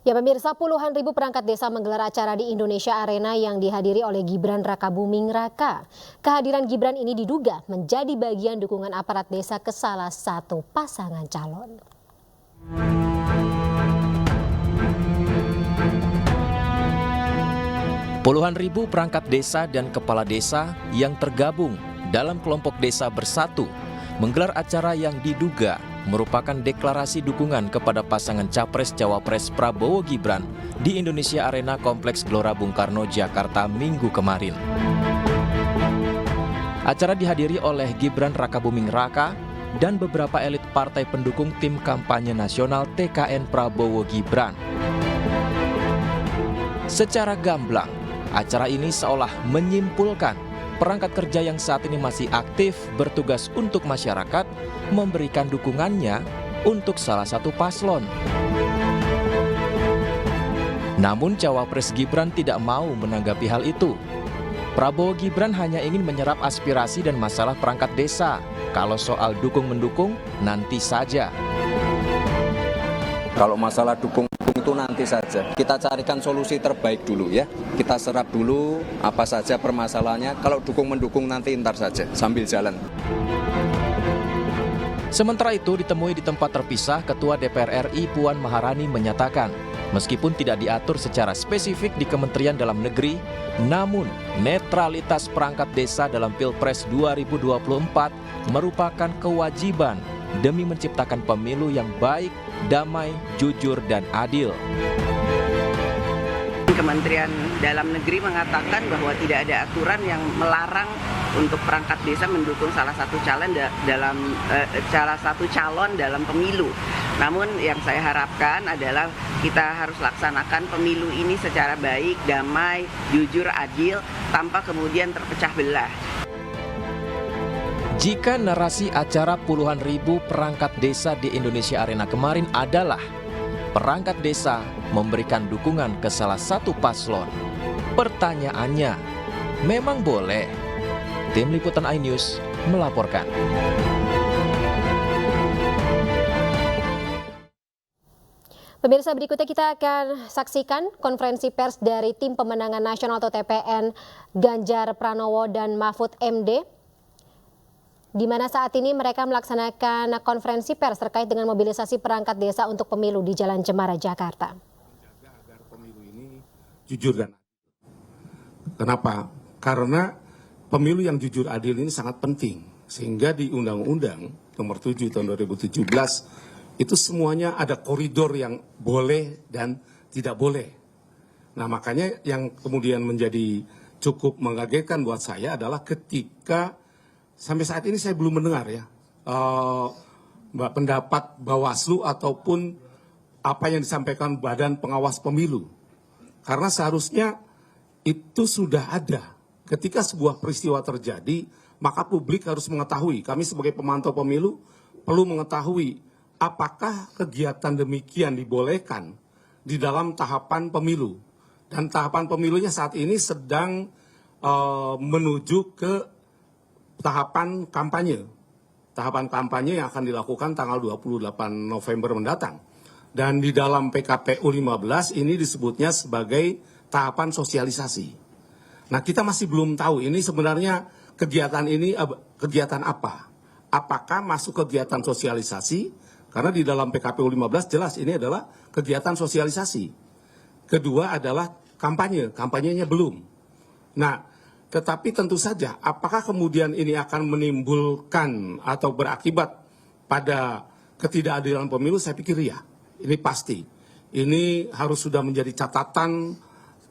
Ya pemirsa, puluhan ribu perangkat desa menggelar acara di Indonesia Arena yang dihadiri oleh Gibran Rakabuming Raka. Kehadiran Gibran ini diduga menjadi bagian dukungan aparat desa ke salah satu pasangan calon. Puluhan ribu perangkat desa dan kepala desa yang tergabung dalam kelompok desa bersatu menggelar acara yang diduga merupakan deklarasi dukungan kepada pasangan Capres-Cawapres Prabowo Gibran di Indonesia Arena Kompleks Gelora Bung Karno, Jakarta Minggu kemarin. Acara dihadiri oleh Gibran Rakabuming Raka dan beberapa elit partai pendukung tim kampanye nasional TKN Prabowo Gibran. Secara gamblang, acara ini seolah menyimpulkan perangkat kerja yang saat ini masih aktif bertugas untuk masyarakat memberikan dukungannya untuk salah satu paslon. Namun Cawapres Gibran tidak mau menanggapi hal itu. Prabowo Gibran hanya ingin menyerap aspirasi dan masalah perangkat desa. Kalau soal dukung-mendukung, nanti saja. Kalau masalah dukung itu nanti saja. Kita carikan solusi terbaik dulu ya. Kita serap dulu apa saja permasalahannya. Kalau dukung-mendukung nanti ntar saja sambil jalan. Sementara itu ditemui di tempat terpisah, Ketua DPR RI Puan Maharani menyatakan, meskipun tidak diatur secara spesifik di Kementerian Dalam Negeri, namun netralitas perangkat desa dalam Pilpres 2024 merupakan kewajiban demi menciptakan pemilu yang baik, damai, jujur, dan adil. Kementerian Dalam Negeri mengatakan bahwa tidak ada aturan yang melarang untuk perangkat desa mendukung salah satu calon dalam pemilu. Namun yang saya harapkan adalah kita harus laksanakan pemilu ini secara baik, damai, jujur, adil, tanpa kemudian terpecah belah. Jika narasi acara puluhan ribu perangkat desa di Indonesia Arena kemarin adalah perangkat desa memberikan dukungan ke salah satu paslon, pertanyaannya, memang boleh? Tim Liputan iNews melaporkan. Pemirsa, berikutnya kita akan saksikan konferensi pers dari Tim Pemenangan Nasional atau TPN Ganjar Pranowo dan Mahfud MD, di mana saat ini mereka melaksanakan konferensi pers terkait dengan mobilisasi perangkat desa untuk pemilu di Jalan Cemara, Jakarta. Agar pemilu ini jujur dan adil. Kenapa? Karena pemilu yang jujur adil ini sangat penting. Sehingga di Undang-Undang Nomor 7 Tahun 2017 itu semuanya ada koridor yang boleh dan tidak boleh. Nah makanya yang kemudian menjadi cukup mengagetkan buat saya adalah ketika sampai saat ini saya belum mendengar ya pendapat Bawaslu ataupun apa yang disampaikan Badan Pengawas Pemilu. Karena seharusnya itu sudah ada. Ketika sebuah peristiwa terjadi, maka publik harus mengetahui. Kami sebagai pemantau pemilu perlu mengetahui apakah kegiatan demikian dibolehkan di dalam tahapan pemilu. Dan tahapan pemilunya saat ini sedang menuju ke tahapan kampanye. Tahapan kampanye yang akan dilakukan tanggal 28 November mendatang. Dan di dalam PKPU 15 ini disebutnya sebagai tahapan sosialisasi. Nah kita masih belum tahu ini sebenarnya kegiatan ini kegiatan apa. Apakah masuk kegiatan sosialisasi? Karena di dalam PKPU 15 jelas ini adalah kegiatan sosialisasi. Kedua adalah kampanye. Kampanyenya belum. Nah tetapi tentu saja, apakah kemudian ini akan menimbulkan atau berakibat pada ketidakadilan pemilu? Saya pikir ya, ini pasti. Ini harus sudah menjadi catatan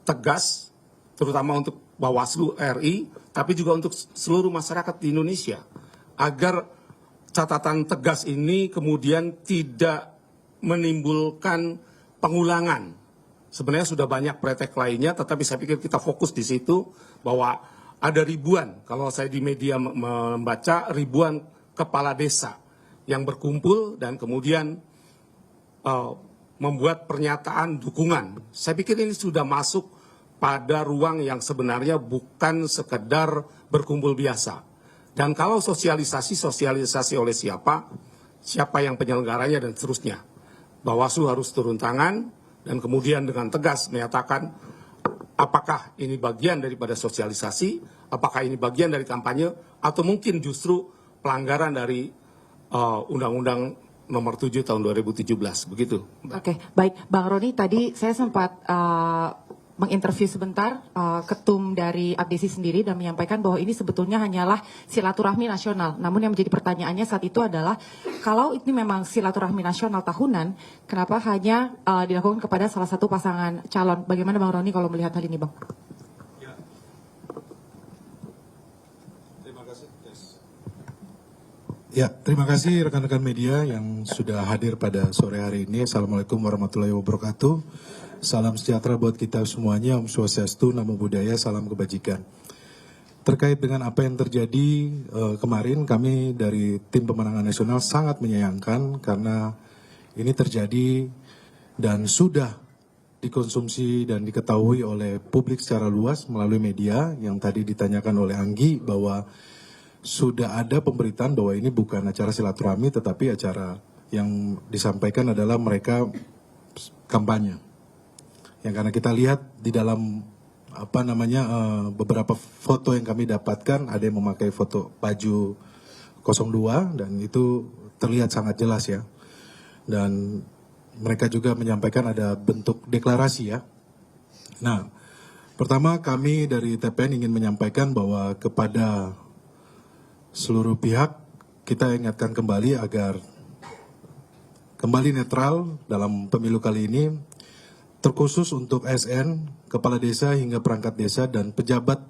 tegas, terutama untuk Bawaslu RI, tapi juga untuk seluruh masyarakat di Indonesia. Agar catatan tegas ini kemudian tidak menimbulkan pengulangan. Sebenarnya sudah banyak pretek lainnya, tetapi saya pikir kita fokus di situ bahwa ada ribuan, kalau saya di media membaca ribuan kepala desa yang berkumpul dan kemudian membuat pernyataan dukungan. Saya pikir ini sudah masuk pada ruang yang sebenarnya bukan sekedar berkumpul biasa. Dan kalau sosialisasi oleh siapa yang penyelenggaranya dan seterusnya. Bawaslu harus turun tangan dan kemudian dengan tegas menyatakan apakah ini bagian daripada sosialisasi, apakah ini bagian dari kampanye, atau mungkin justru pelanggaran dari Undang-Undang Nomor 7 Tahun 2017, begitu. Oke, baik, Bang Roni. Tadi saya sempat menginterview sebentar ketum dari Abdesi sendiri dan menyampaikan bahwa ini sebetulnya hanyalah silaturahmi nasional. Namun yang menjadi pertanyaannya saat itu adalah kalau ini memang silaturahmi nasional tahunan, kenapa hanya dilakukan kepada salah satu pasangan calon? Bagaimana Bang Roni kalau melihat hal ini, Bang? Ya, terima kasih rekan-rekan media yang sudah hadir pada sore hari ini. Assalamualaikum warahmatullahi wabarakatuh. Salam sejahtera buat kita semuanya, Om Swastiastu, Namo Buddhaya, salam kebajikan. Terkait dengan apa yang terjadi kemarin, kami dari tim pemenangan nasional sangat menyayangkan karena ini terjadi dan sudah dikonsumsi dan diketahui oleh publik secara luas melalui media yang tadi ditanyakan oleh Anggi bahwa sudah ada pemberitaan bahwa ini bukan acara silaturahmi tetapi acara yang disampaikan adalah mereka kampanye. Yang karena kita lihat di dalam beberapa foto yang kami dapatkan ada yang memakai foto baju 02 dan itu terlihat sangat jelas ya. Dan mereka juga menyampaikan ada bentuk deklarasi ya. Nah, pertama kami dari TPN ingin menyampaikan bahwa kepada seluruh pihak kita ingatkan kembali agar kembali netral dalam pemilu kali ini, terkhusus untuk ASN, kepala desa hingga perangkat desa dan pejabat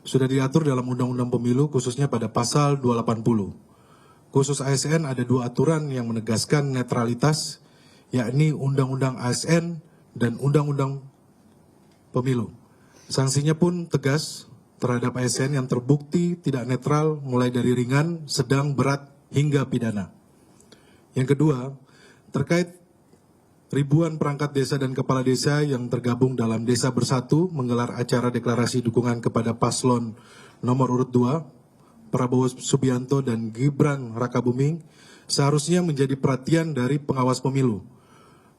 sudah diatur dalam Undang-Undang Pemilu khususnya pada pasal 280. Khusus ASN ada dua aturan yang menegaskan netralitas, yakni Undang-Undang ASN dan Undang-Undang Pemilu. Sanksinya pun tegas terhadap ASN yang terbukti tidak netral mulai dari ringan, sedang, berat, hingga pidana. Yang kedua, terkait ribuan perangkat desa dan kepala desa yang tergabung dalam Desa Bersatu menggelar acara deklarasi dukungan kepada paslon nomor urut 2, Prabowo Subianto dan Gibran Rakabuming, seharusnya menjadi perhatian dari pengawas pemilu.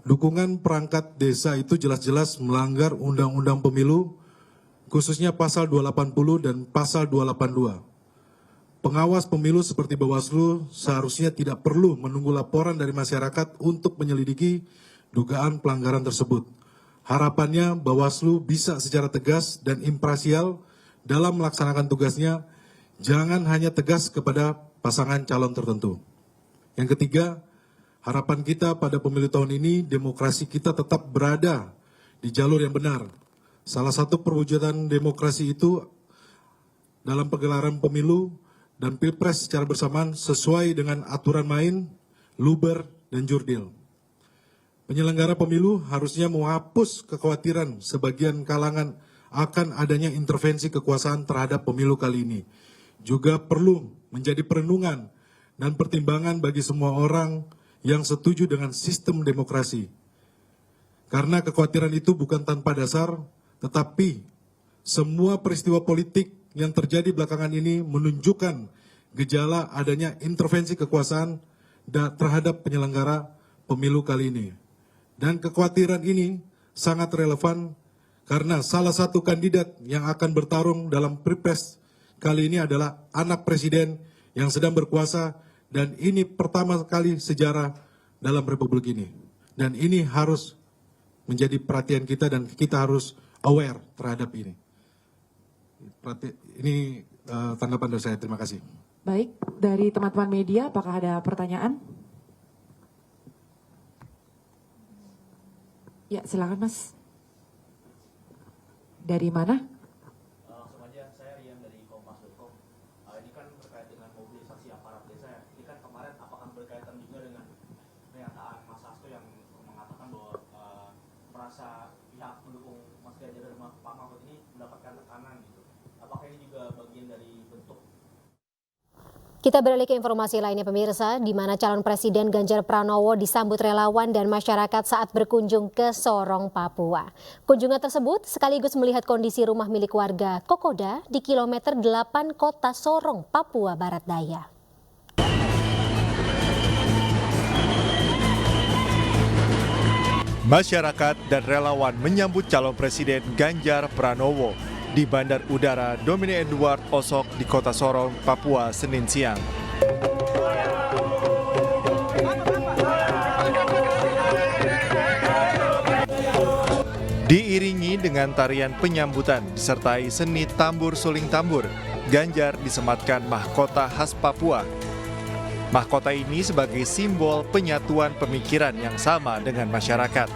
Dukungan perangkat desa itu jelas-jelas melanggar Undang-Undang Pemilu, khususnya pasal 280 dan pasal 282. Pengawas pemilu seperti Bawaslu seharusnya tidak perlu menunggu laporan dari masyarakat untuk menyelidiki dugaan pelanggaran tersebut. Harapannya Bawaslu bisa secara tegas dan imparsial dalam melaksanakan tugasnya, jangan hanya tegas kepada pasangan calon tertentu. Yang ketiga, harapan kita pada pemilu tahun ini, demokrasi kita tetap berada di jalur yang benar. Salah satu perwujudan demokrasi itu dalam penggelaran pemilu dan pilpres secara bersamaan sesuai dengan aturan main, luber, dan jurdil. Penyelenggara pemilu harusnya menghapus kekhawatiran sebagian kalangan akan adanya intervensi kekuasaan terhadap pemilu kali ini. Juga perlu menjadi perenungan dan pertimbangan bagi semua orang yang setuju dengan sistem demokrasi. Karena kekhawatiran itu bukan tanpa dasar, tetapi semua peristiwa politik yang terjadi belakangan ini menunjukkan gejala adanya intervensi kekuasaan terhadap penyelenggara pemilu kali ini. Dan kekhawatiran ini sangat relevan karena salah satu kandidat yang akan bertarung dalam Pilpres kali ini adalah anak presiden yang sedang berkuasa dan ini pertama kali sejarah dalam republik ini. Dan ini harus menjadi perhatian kita dan kita harus aware terhadap ini. Ini tanggapan dari saya. Terima kasih. Baik, dari teman-teman media apakah ada pertanyaan? Ya, silakan Mas. Dari mana? Langsung aja, saya Rian dari Kompas.com. Ini kan terkait dengan mobilisasi aparat desa ya. Ini kan kemarin apakah berkaitan juga dengan pernyataan Mas Hasto yang mengatakan bahwa merasa pihak pendukung Mas Ganjar dan Pak Mahfud ini mendapatkan tekanan gitu. Apakah ini juga bagian dari bentuk? Kita beralih ke informasi lainnya pemirsa, di mana calon Presiden Ganjar Pranowo disambut relawan dan masyarakat saat berkunjung ke Sorong, Papua. Kunjungan tersebut sekaligus melihat kondisi rumah milik warga Kokoda di kilometer 8 kota Sorong, Papua Barat Daya. Masyarakat dan relawan menyambut calon presiden Ganjar Pranowo di Bandar Udara Dominic Edward Osok di Kota Sorong, Papua, Senin siang. Diiringi dengan tarian penyambutan disertai seni tambur suling tambur, Ganjar disematkan mahkota khas Papua. Mahkota ini sebagai simbol penyatuan pemikiran yang sama dengan masyarakat.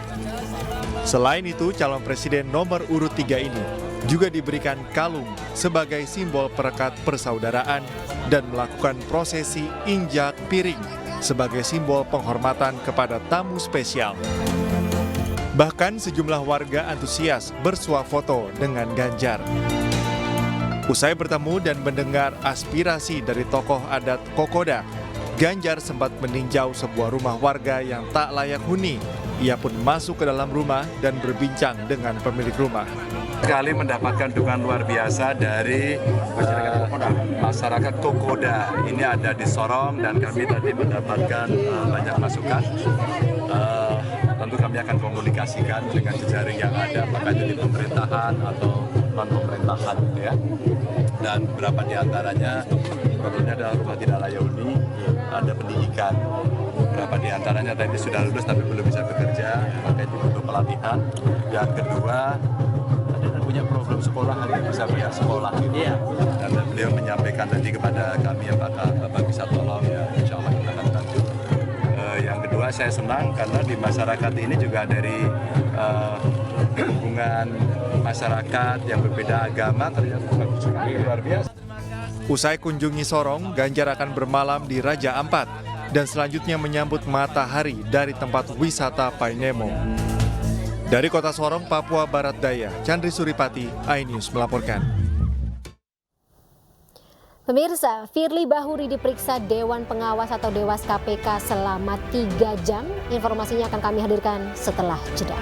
Selain itu, calon presiden nomor urut 3 ini juga diberikan kalung sebagai simbol perekat persaudaraan dan melakukan prosesi injak piring sebagai simbol penghormatan kepada tamu spesial. Bahkan sejumlah warga antusias bersuah foto dengan Ganjar. Usai bertemu dan mendengar aspirasi dari tokoh adat Kokoda, Ganjar sempat meninjau sebuah rumah warga yang tak layak huni. Ia pun masuk ke dalam rumah dan berbincang dengan pemilik rumah. Sekali mendapatkan dukungan luar biasa dari masyarakat Kokoda. Ini ada di Sorong dan kami tadi mendapatkan banyak masukan. Tentu kami akan komunikasikan dengan jejaring yang ada, apakah itu di pemerintahan atau non-pemerintahan, gitu ya. Dan beberapa di antaranya, sebetulnya adalah rumah tidak layak huni, ada pendidikan. Beberapa di antaranya tadi sudah lulus tapi belum bisa bekerja, maka itu butuh pelatihan. Dan kedua, ada punya program sekolah, hari bisa bayar sekolah. Gitu. Dan beliau menyampaikan tadi kepada kami, apakah Bapak bisa tolong, ya insya Allah kita akan bantu. Yang kedua, saya senang karena di masyarakat ini juga dari hubungan masyarakat yang berbeda agama ternyata bagus sekali, luar biasa. Usai kunjungi Sorong, Ganjar akan bermalam di Raja Ampat dan selanjutnya menyambut matahari dari tempat wisata Painemo. Dari Kota Sorong, Papua Barat Daya, Chandri Suripati, iNews melaporkan. Pemirsa, Firly Bahuri diperiksa Dewan Pengawas atau Dewas KPK selama 3 jam. Informasinya akan kami hadirkan setelah jeda.